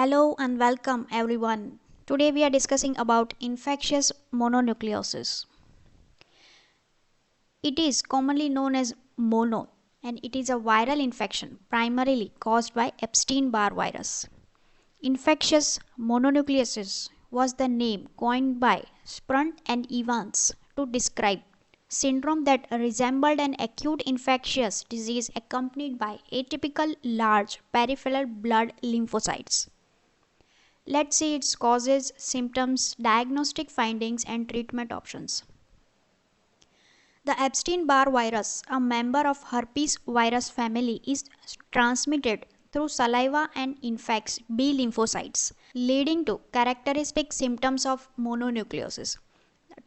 Hello and welcome everyone. Today we are discussing about infectious mononucleosis. It is commonly known as mono and it is a viral infection primarily caused by Epstein Barr virus. Infectious mononucleosis was the name coined by Sprunt and Evans to describe syndrome that resembled an acute infectious disease accompanied by atypical large peripheral blood lymphocytes. Let's see its causes, symptoms, diagnostic findings, and treatment options. The Epstein Barr virus, a member of herpes virus family, is transmitted through saliva and infects B lymphocytes, leading to characteristic symptoms of mononucleosis.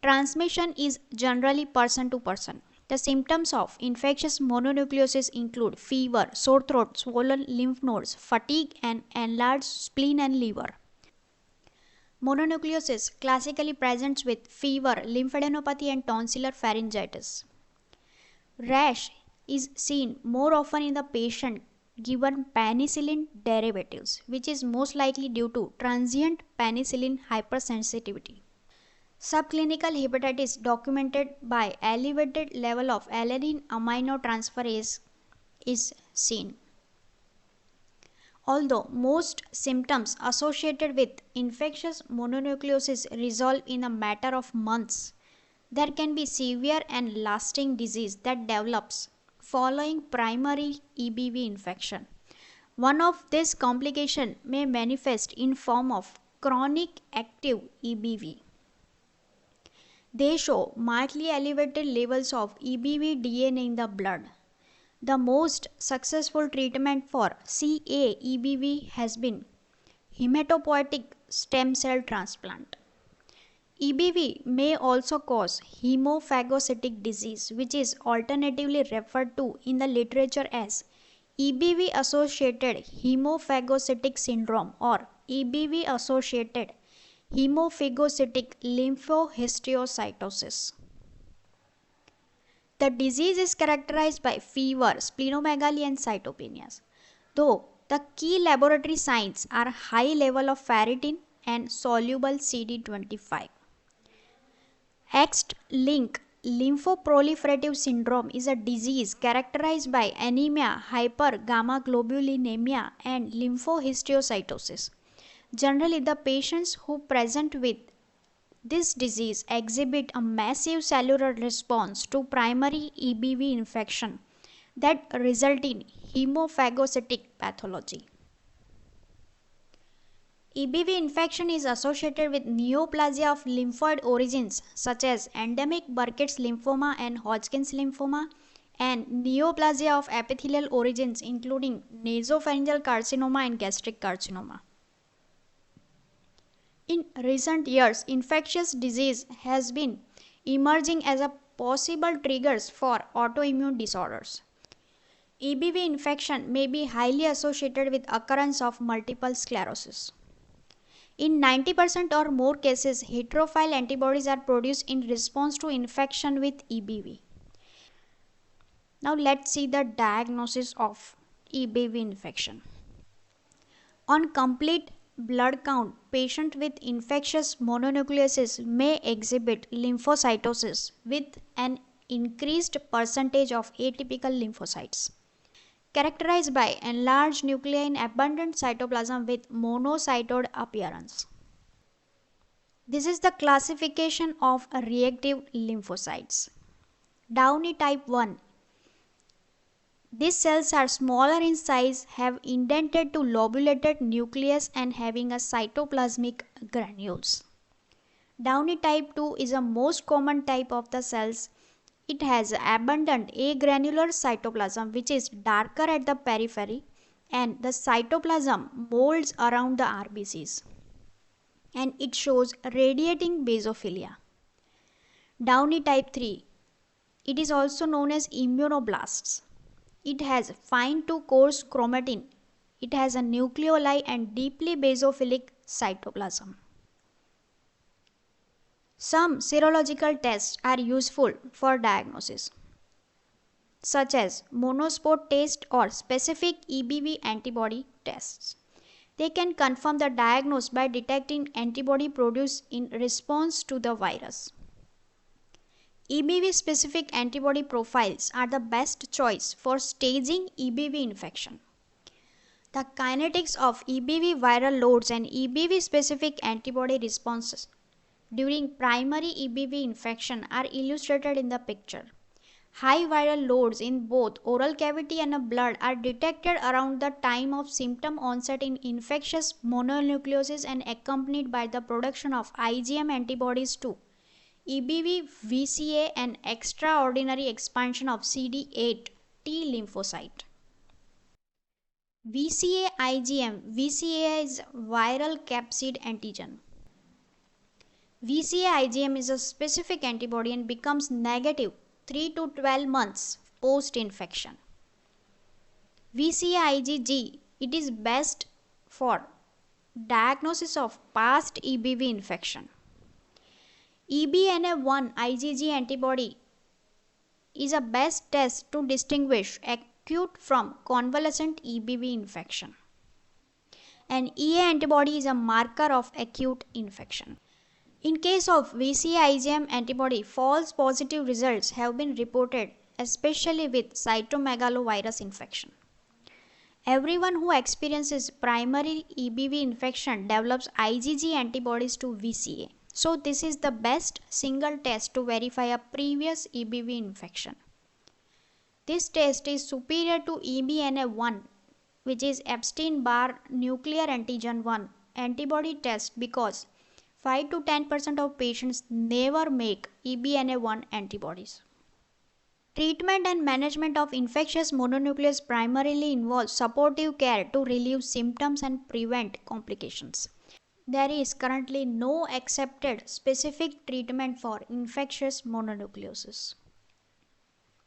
Transmission is generally person to person. The symptoms of infectious mononucleosis include fever, sore throat, swollen lymph nodes, fatigue, and enlarged spleen and liver. Mononucleosis classically presents with fever, lymphadenopathy, and tonsillar pharyngitis. Rash is seen more often in the patient given penicillin derivatives, which is most likely due to transient penicillin hypersensitivity. Subclinical hepatitis documented by elevated level of alanine aminotransferase is seen. Although most symptoms associated with infectious mononucleosis resolve in a matter of months, there can be severe and lasting disease that develops following primary EBV infection. One of these complications may manifest in form of chronic active EBV. They show markedly elevated levels of EBV DNA in the blood. The most successful treatment for CA EBV has been hematopoietic stem cell transplant. EBV may also cause hemophagocytic disease, which is alternatively referred to in the literature as EBV associated hemophagocytic syndrome or EBV associated hemophagocytic lymphohistiocytosis. The disease is characterized by fever, splenomegaly, and cytopenias, though the key laboratory signs are high level of ferritin and soluble CD25. X-linked lymphoproliferative syndrome is a disease characterized by anemia, hypergammaglobulinemia, and lymphohistiocytosis. Generally, the patients who present with this disease exhibit a massive cellular response to primary EBV infection that result in hemophagocytic pathology. EBV infection is associated with neoplasia of lymphoid origins such as endemic Burkitt's lymphoma and Hodgkin's lymphoma, and neoplasia of epithelial origins including nasopharyngeal carcinoma and gastric carcinoma. In recent years, infectious disease has been emerging as a possible triggers for autoimmune disorders. EBV infection may be highly associated with occurrence of multiple sclerosis. In 90% or more cases, heterophile antibodies are produced in response to infection with EBV. Now let's see the diagnosis of EBV infection. On complete blood count, patient with infectious mononucleosis may exhibit lymphocytosis with an increased percentage of atypical lymphocytes, characterized by enlarged nuclei in abundant cytoplasm with monocytoid appearance. This is the classification of reactive lymphocytes. Downy type 1. These cells are smaller in size, have indented to lobulated nucleus and having a cytoplasmic granules. Downy type 2 is a most common type of the cells. It has abundant agranular cytoplasm which is darker at the periphery and the cytoplasm molds around the RBCs. And it shows radiating basophilia. Downy type 3. It is also known as immunoblasts. It has fine to coarse chromatin. It has a nucleoli and deeply basophilic cytoplasm. Some serological tests are useful for diagnosis, such as monospot test or specific EBV antibody tests. They can confirm the diagnosis by detecting antibody produced in response to the virus. EBV-specific antibody profiles are the best choice for staging EBV infection. The kinetics of EBV viral loads and EBV-specific antibody responses during primary EBV infection are illustrated in the picture. High viral loads in both oral cavity and blood are detected around the time of symptom onset in infectious mononucleosis and accompanied by the production of IgM antibodies to EBV, VCA and extraordinary expansion of CD8 T lymphocyte. VCA Ig M. VCA is viral capsid antigen. VCA Ig M is a specific antibody and becomes negative 3 to 12 months post-infection. VCA Ig G, it is best for diagnosis of past EBV infection. EBNA1 IgG antibody is a best test to distinguish acute from convalescent EBV infection. An EA antibody is a marker of acute infection. In case of VCA Ig M antibody, false positive results have been reported, especially with cytomegalovirus infection. Everyone who experiences primary EBV infection develops IgG antibodies to VCA. So this is the best single test to verify a previous EBV infection. This test is superior to EBNA1, which is Epstein Barr nuclear antigen 1 antibody test, because 5 to 10% of patients never make EBNA1 antibodies. Treatment and management of infectious mononucleosis primarily involves supportive care to relieve symptoms and prevent complications. There is currently no accepted specific treatment for infectious mononucleosis.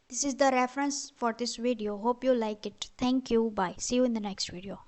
This is the reference for this video. Hope you like it. Thank you. Bye. See you in the next video.